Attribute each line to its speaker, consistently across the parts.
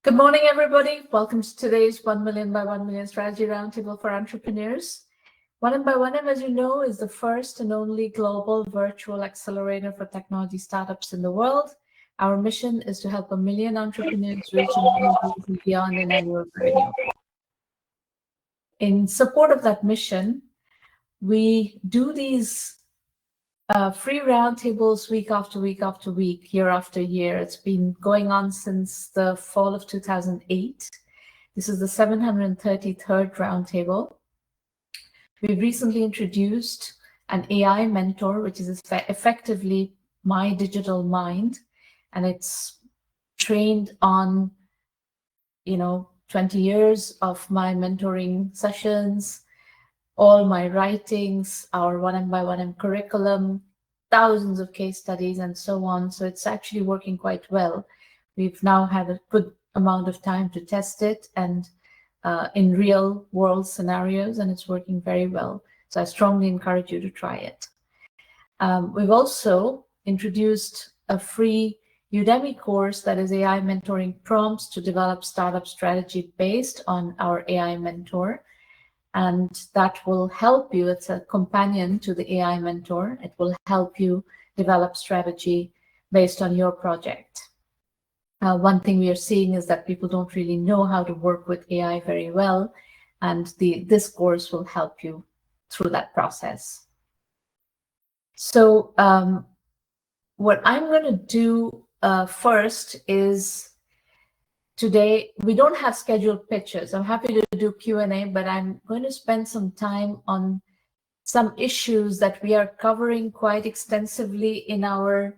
Speaker 1: Good morning, everybody. Welcome to today's 1 Million by 1 Million Strategy Roundtable for Entrepreneurs. 1Mby1M, as you know, is the first and only global virtual accelerator for technology startups in the world. Our mission is to help 1 million entrepreneurs reach $1 million beyond in annual revenue. In support of that mission, we do these free roundtables week after week after week, year after year. It's been going on since the fall of 2008. This is the 733rd roundtable. We've recently introduced an AI mentor, which is effectively my digital mind, and it's trained on 20 years of my mentoring sessions, all my writings, our 1Mby1M curriculum, thousands of case studies, and so on. So it's actually working quite well. We've now had a good amount of time to test it and in real world scenarios, and it's working very well. So I strongly encourage you to try it. We've also introduced a free Udemy course that is AI mentoring prompts to develop startup strategy based on our AI mentor. And that will help you. It's a companion to the AI mentor. It will help you develop strategy based on your project. One thing we are seeing is that people don't really know how to work with AI very well, and this course will help you through that process. So what I'm going to do first is, today, we don't have scheduled pitches. I'm happy to do Q&A, but I'm going to spend some time on some issues that we are covering quite extensively in our,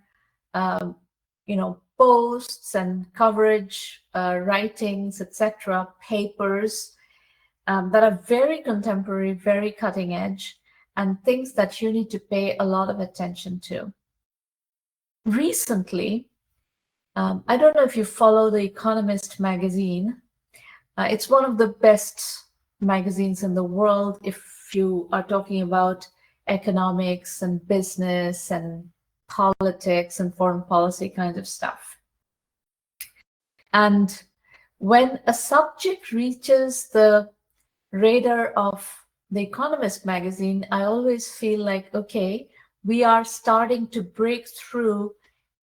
Speaker 1: posts and coverage, writings, etc., papers that are very contemporary, very cutting edge, and things that you need to pay a lot of attention to. Recently, I don't know if you follow The Economist magazine. It's one of the best magazines in the world if you are talking about economics and business and politics and foreign policy kind of stuff. And when a subject reaches the radar of The Economist magazine, I always feel like, okay, we are starting to break through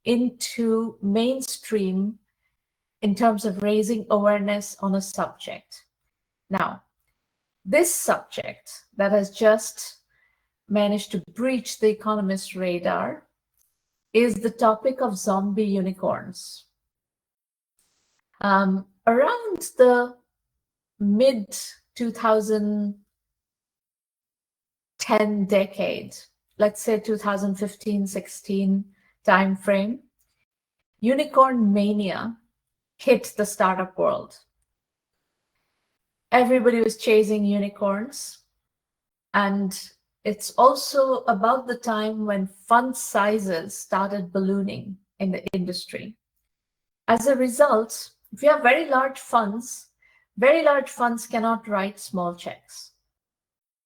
Speaker 1: into mainstream in terms of raising awareness on a subject. Now, this subject that has just managed to breach the Economist radar is the topic of zombie unicorns. Around the mid-2010 decade, let's say 2015-16 time frame, unicorn mania hit the startup world. Everybody was chasing unicorns, and it's also about the time when fund sizes started ballooning in the industry. As a result, if you have very large funds cannot write small checks.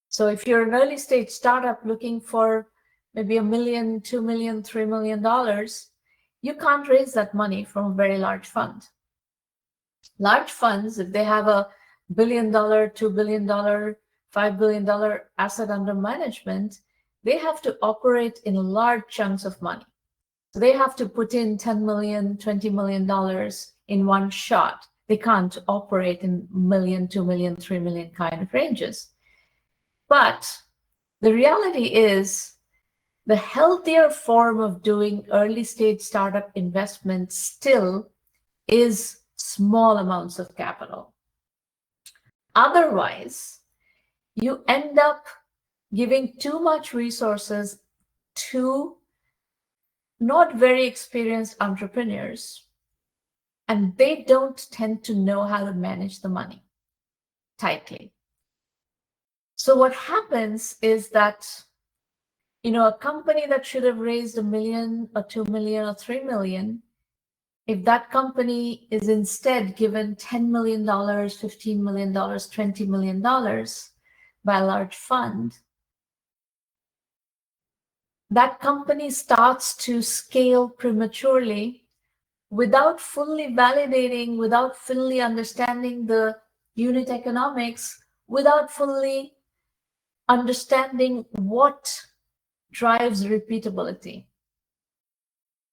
Speaker 1: So if you're an early stage startup looking for maybe $1 million, $2 million, $3 million, you can't raise that money from a very large fund. Large funds, if they have a $1 billion, $2 billion, $5 billion asset under management, they have to operate in large chunks of money. So they have to put in $10 million, $20 million in one shot. They can't operate in $1 million, $2 million, $3 million kind of ranges. But the reality is, the healthier form of doing early stage startup investment still is small amounts of capital. Otherwise, you end up giving too much resources to not very experienced entrepreneurs, and they don't tend to know how to manage the money tightly. So what happens is that, a company that should have raised $1 million or $2 million or $3 million, if that company is instead given $10 million, $15 million, $20 million by a large fund, that company starts to scale prematurely without fully validating, without fully understanding the unit economics, without fully understanding what drives repeatability.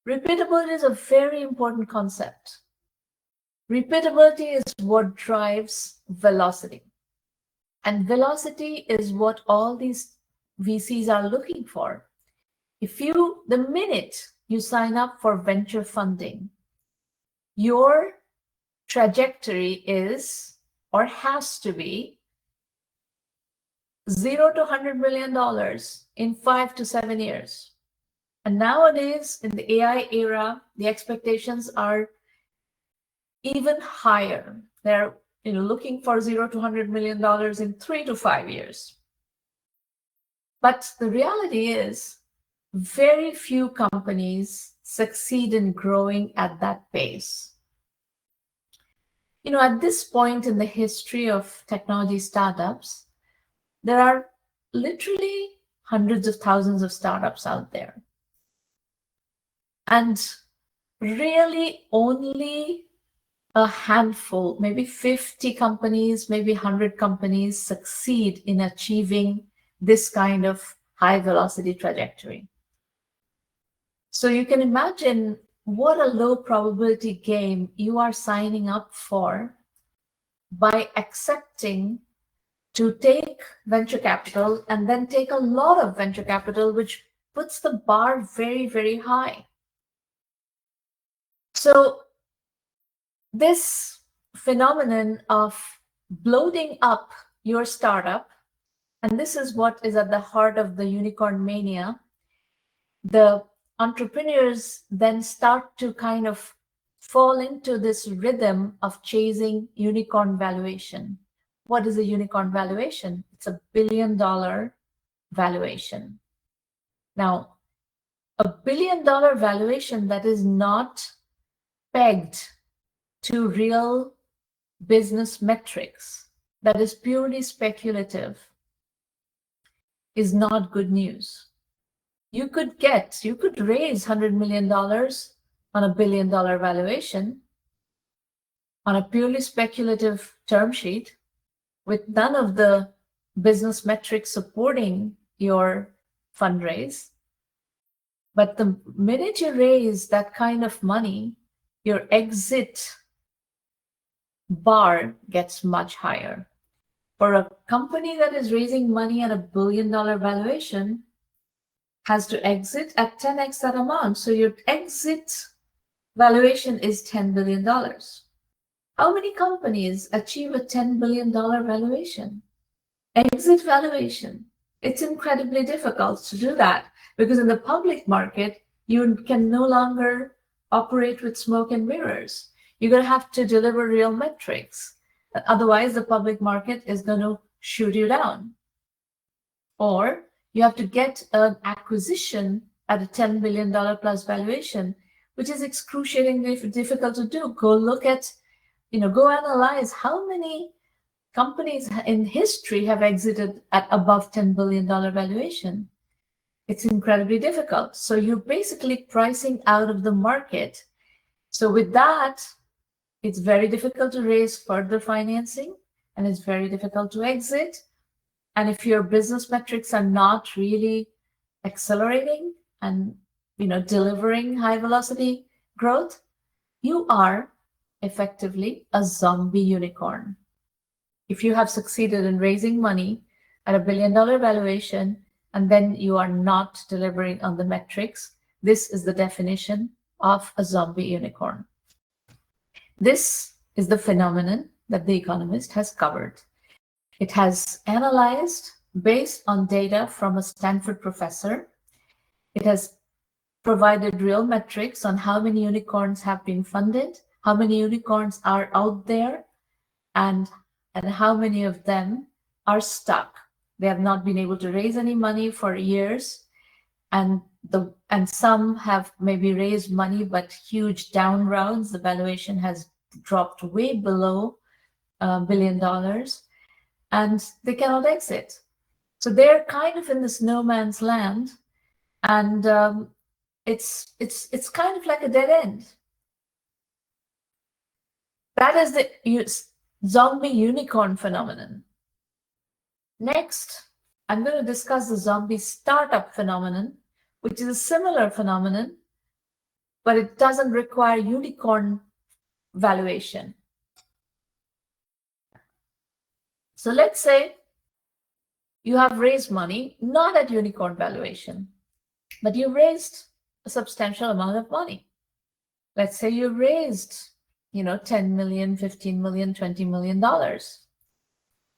Speaker 1: Repeatability is a very important concept. Repeatability is what drives velocity. And velocity is what all these VCs are looking for. The minute you sign up for venture funding, your trajectory is or has to be $0 to $100 million in 5 to 7 years. And nowadays, in the AI era, the expectations are even higher. They're looking for $0 to $100 million in 3 to 5 years. But the reality is, very few companies succeed in growing at that pace. At this point in the history of technology startups, there are literally hundreds of thousands of startups out there. And really only a handful, maybe 50 companies, maybe 100 companies succeed in achieving this kind of high velocity trajectory. So you can imagine what a low probability game you are signing up for by accepting to take venture capital and then take a lot of venture capital, which puts the bar very, very high. So this phenomenon of bloating up your startup, and this is what is at the heart of the unicorn mania, the entrepreneurs then start to kind of fall into this rhythm of chasing unicorn valuation. What is a unicorn valuation? It's $1 billion valuation. Now, $1 billion valuation that is not pegged to real business metrics, that is purely speculative, is not good news. You could raise $100 million on a $1 billion valuation on a purely speculative term sheet with none of the business metrics supporting your fundraise. But the minute you raise that kind of money, your exit bar gets much higher. For a company that is raising money at $1 billion valuation, has to exit at 10x that amount. So your exit valuation is $10 billion. How many companies achieve a $10 billion valuation? Exit valuation. It's incredibly difficult to do that because in the public market, you can no longer operate with smoke and mirrors. You're going to have to deliver real metrics. Otherwise, the public market is going to shoot you down. Or you have to get an acquisition at a $10 billion plus valuation, which is excruciatingly difficult to do. Go analyze how many companies in history have exited at above $10 billion valuation. It's incredibly difficult. So you're basically pricing out of the market. So with that, it's very difficult to raise further financing, and it's very difficult to exit. And if your business metrics are not really accelerating and delivering high velocity growth, you are effectively a zombie unicorn. If you have succeeded in raising money at a $1 billion valuation and then you are not delivering on the metrics, this is the definition of a zombie unicorn. This is the phenomenon that The Economist has covered. It has analyzed based on data from a Stanford professor. It has provided real metrics on how many unicorns have been funded, how many unicorns are out there, and how many of them are stuck. They have not been able to raise any money for years, and some have maybe raised money, but huge down rounds. The valuation has dropped way below $1 billion. And they cannot exit. So they're kind of in this no man's land, and it's kind of like a dead end. That is the zombie unicorn phenomenon. Next, I'm going to discuss the zombie startup phenomenon, which is a similar phenomenon, but it doesn't require unicorn valuation. So let's say you have raised money, not at unicorn valuation, but you raised a substantial amount of money. Let's say you raised, 10 million, 15 million, $20 million.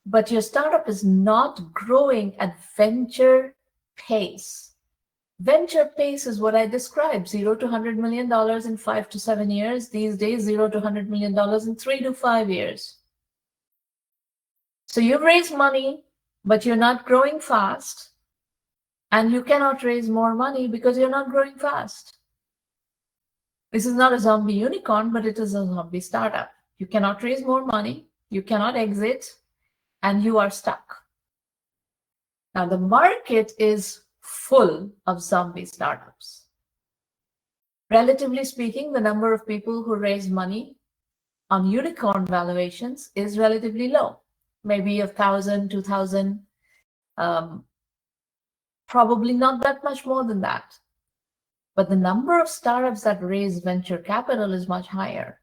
Speaker 1: But your startup is not growing at venture pace. Venture pace is what I described, $0 to $100 million in 5 to 7 years. These days, $0 to $100 million in 3 to 5 years. So you've raised money, but you're not growing fast. And you cannot raise more money because you're not growing fast. This is not a zombie unicorn, but it is a zombie startup. You cannot raise more money, you cannot exit, and you are stuck. Now, the market is full of zombie startups. Relatively speaking, the number of people who raise money on unicorn valuations is relatively low, maybe 1,000, 2,000, probably not that much more than that. But the number of startups that raise venture capital is much higher.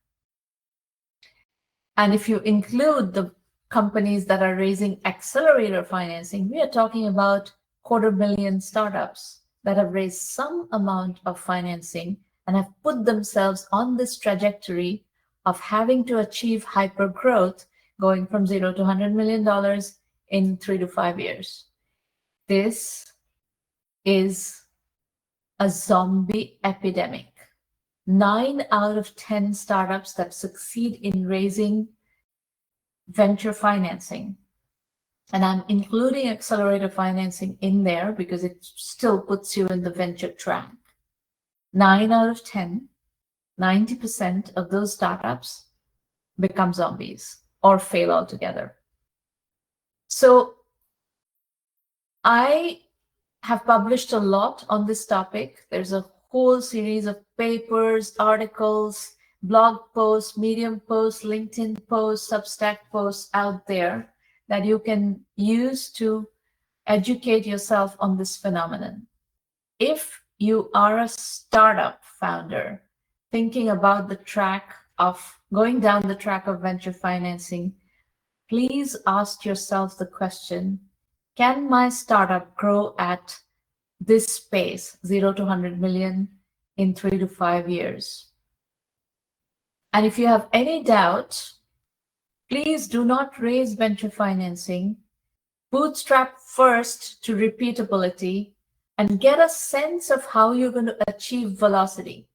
Speaker 1: And if you include the companies that are raising accelerator financing, we are talking about 250,000 startups that have raised some amount of financing and have put themselves on this trajectory of having to achieve hyper growth, going from $0 to $100 million in 3 to 5 years. This is a zombie epidemic. 9 out of 10 startups that succeed in raising venture financing, and I'm including accelerator financing in there because it still puts you in the venture track. 9 out of 10, 90% of those startups become zombies or fail altogether. So I have published a lot on this topic. There's a whole series of papers, articles, blog posts, Medium posts, LinkedIn posts, Substack posts out there that you can use to educate yourself on this phenomenon. If you are a startup founder thinking about the track of going down the track of venture financing, please ask yourself the question, can my startup grow at this pace, 0 to 100 million in 3 to 5 years? And if you have any doubt, please do not raise venture financing. Bootstrap first to repeatability and get a sense of how you're going to achieve velocity.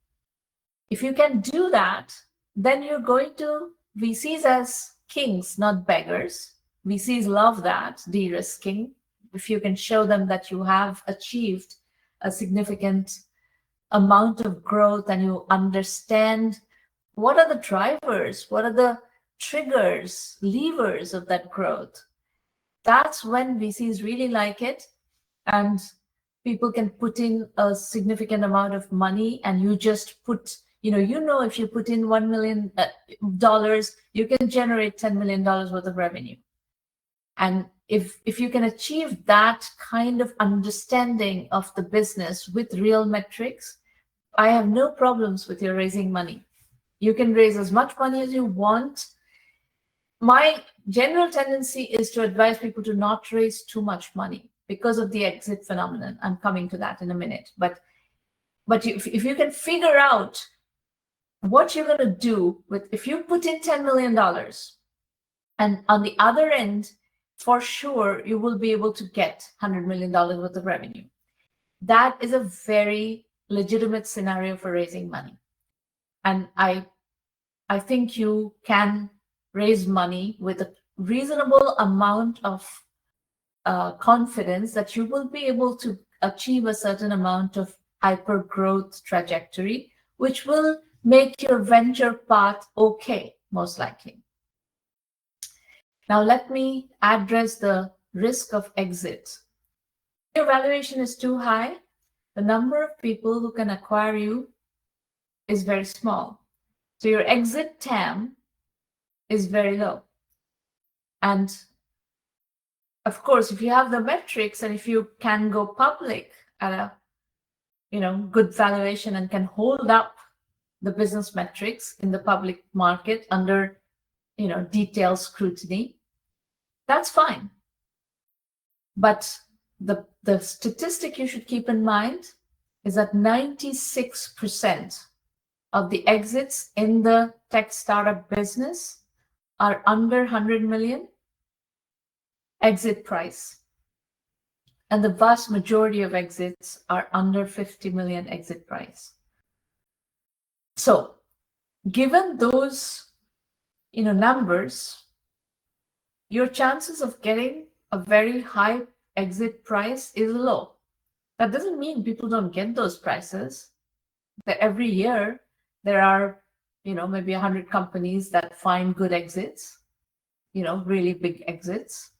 Speaker 1: If you can do that, then you're going to VCs as kings, not beggars. VCs love that, de-risking. If you can show them that you have achieved a significant amount of growth and you understand what are the drivers, what are the triggers, levers of that growth, that's when VCs really like it. And people can put in a significant amount of money and you just put, if you put in $1 million, you can generate $10 million worth of revenue. And if you can achieve that kind of understanding of the business with real metrics, I have no problems with your raising money. You can raise as much money as you want. My general tendency is to advise people to not raise too much money because of the exit phenomenon. I'm coming to that in a minute. But if you can figure out what you're going to do with, if you put in $10 million and on the other end, for sure, you will be able to get $100 million worth of revenue. That is a very legitimate scenario for raising money. And I think you can raise money with a reasonable amount of confidence that you will be able to achieve a certain amount of hyper growth trajectory, which will make your venture path okay, most likely. Now, let me address the risk of exit. If your valuation is too high, the number of people who can acquire you is very small. So your exit TAM is very low. And of course, if you have the metrics and if you can go public at a good valuation and can hold up the business metrics in the public market under detailed scrutiny, that's fine. But the statistic you should keep in mind is that 96% of the exits in the tech startup business are under 100 million exit price. And the vast majority of exits are under 50 million exit price. So given those numbers, your chances of getting a very high exit price is low. That doesn't mean people don't get those prices. That every year there are maybe 100 companies that find good exits, really big exits.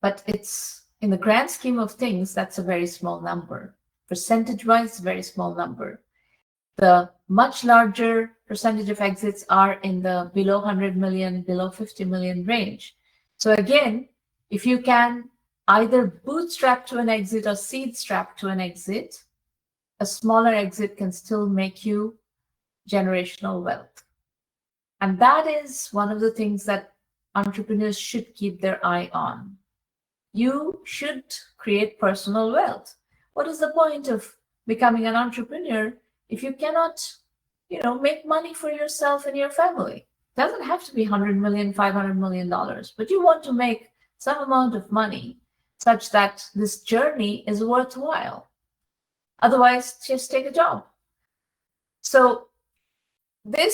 Speaker 1: But it's, in the grand scheme of things, that's a very small number. Percentage-wise, very small number. The much larger percentage of exits are in the below 100 million, below 50 million range. So again, if you can either bootstrap to an exit or seed strap to an exit, a smaller exit can still make you generational wealth. And that is one of the things that entrepreneurs should keep their eye on. You should create personal wealth. What is the point of becoming an entrepreneur if you cannot, make money for yourself and your family? It doesn't have to be 100 million, $500 million, but you want to make some amount of money such that this journey is worthwhile. Otherwise, just take a job. So the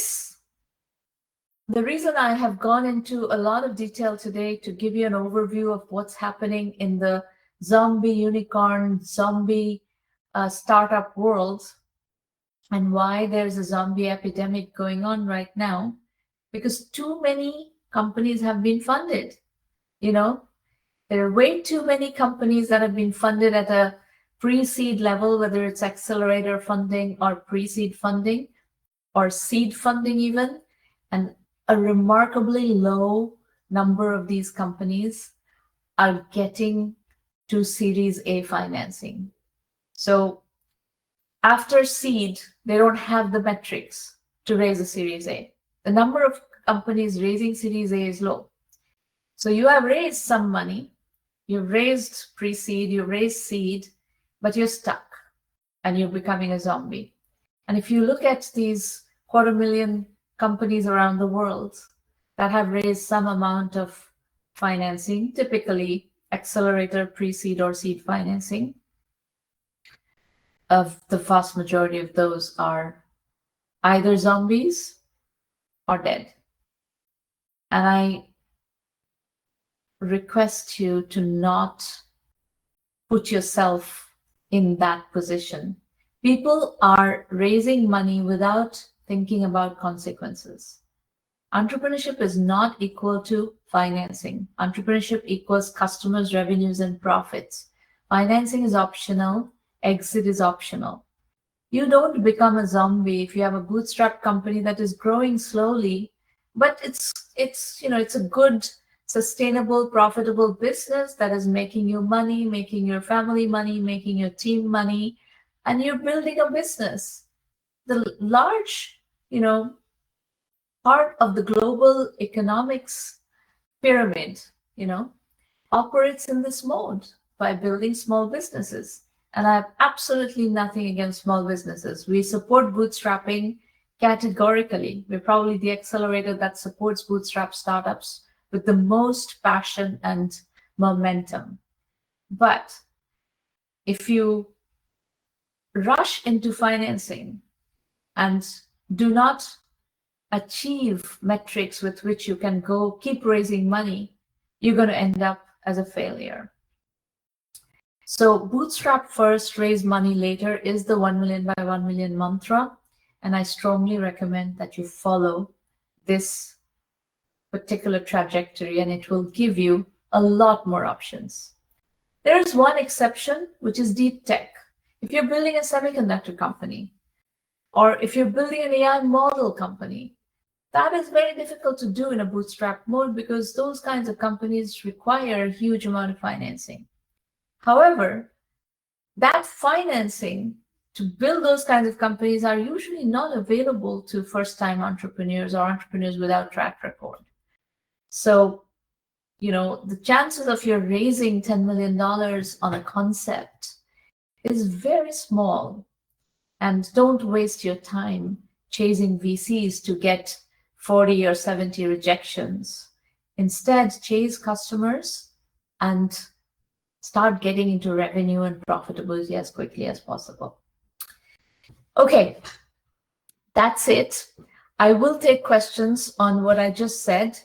Speaker 1: reason I have gone into a lot of detail today to give you an overview of what's happening in the zombie unicorn, zombie startup world, and why there's a zombie epidemic going on right now, because too many companies have been funded. There are way too many companies that have been funded at a pre-seed level, whether it's accelerator funding or pre-seed funding or seed funding even, and a remarkably low number of these companies are getting to Series A financing. So after seed, they don't have the metrics to raise a Series A. The number of companies raising Series A is low. So you have raised some money, you've raised pre-seed, you've raised seed, but you're stuck and you're becoming a zombie. And if you look at these 250,000 companies around the world that have raised some amount of financing, typically accelerator, pre-seed, or seed financing, of the vast majority of those are either zombies or dead. And I request you to not put yourself in that position. People are raising money without thinking about consequences. Entrepreneurship is not equal to financing. Entrepreneurship equals customers, revenues, and profits. Financing is optional. Exit is optional. You don't become a zombie if you have a bootstrap company that is growing slowly, but it's a good, sustainable, profitable business that is making you money, making your family money, making your team money, and you're building a business. The large, part of the global economics pyramid, operates in this mode by building small businesses. And I have absolutely nothing against small businesses. We support bootstrapping categorically. We're probably the accelerator that supports bootstrap startups with the most passion and momentum. But if you rush into financing and do not achieve metrics with which you can go keep raising money, you're going to end up as a failure. So bootstrap first, raise money later is the 1Mby1M mantra. And I strongly recommend that you follow this particular trajectory, and it will give you a lot more options. There is one exception, which is deep tech. If you're building a semiconductor company, or if you're building an AI model company, That is very difficult to do in a bootstrap mode because those kinds of companies require a huge amount of financing. However, that financing to build those kinds of companies are usually not available to first-time entrepreneurs or entrepreneurs without track record. So, the chances of you raising $10 million on a concept is very small. And don't waste your time chasing VCs to get 40 or 70 rejections. Instead, chase customers and start getting into revenue and profitability as quickly as possible. Okay, that's it. I will take questions on what I just said.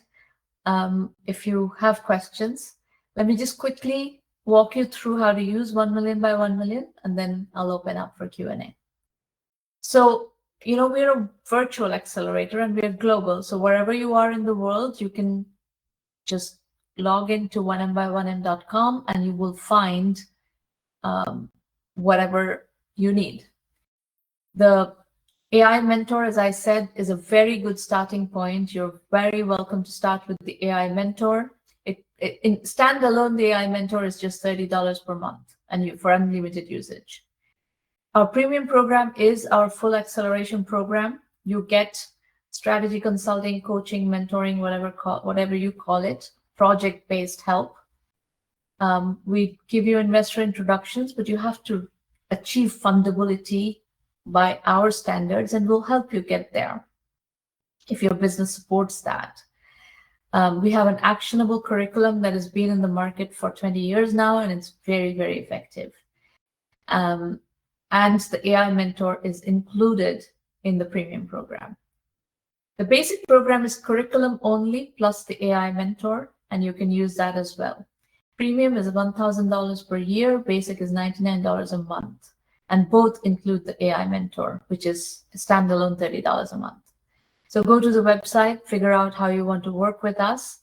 Speaker 1: If you have questions, let me just quickly walk you through how to use 1 million by 1 million, and then I'll open up for Q&A. So, we're a virtual accelerator and we're global. So wherever you are in the world, you can just log into 1Mby1M.com and you will find whatever you need. The AI Mentor, as I said, is a very good starting point. You're very welcome to start with the AI Mentor. In standalone, the AI Mentor is just $30 per month and for unlimited usage. Our premium program is our full acceleration program. You get strategy consulting, coaching, mentoring, whatever you call it, project-based help. We give you investor introductions, but you have to achieve fundability by our standards, and we'll help you get there if your business supports that. We have an actionable curriculum that has been in the market for 20 years now, and it's very, very effective. And the AI Mentor is included in the premium program. The basic program is curriculum only plus the AI Mentor, and you can use that as well. Premium is $1,000 per year, basic is $99 a month, and both include the AI Mentor, which is a standalone $30 a month. So go to the website, figure out how you want to work with us,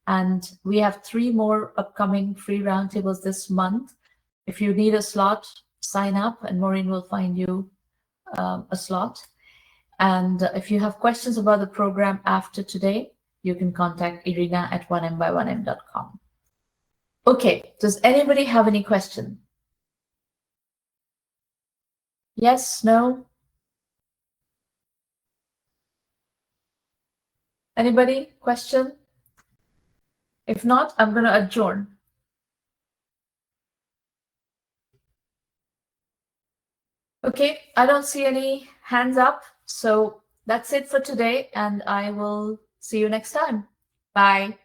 Speaker 1: and we have 3 more upcoming free roundtables this month. If you need a slot, sign up and Maureen will find you a slot. And if you have questions about the program after today, you can contact Irina at 1Mby1M.com. Okay, does anybody have any question? Yes, no? Anybody? Question? If not, I'm going to adjourn. Okay, I don't see any hands up. So that's it for today, and I will see you next time. Bye.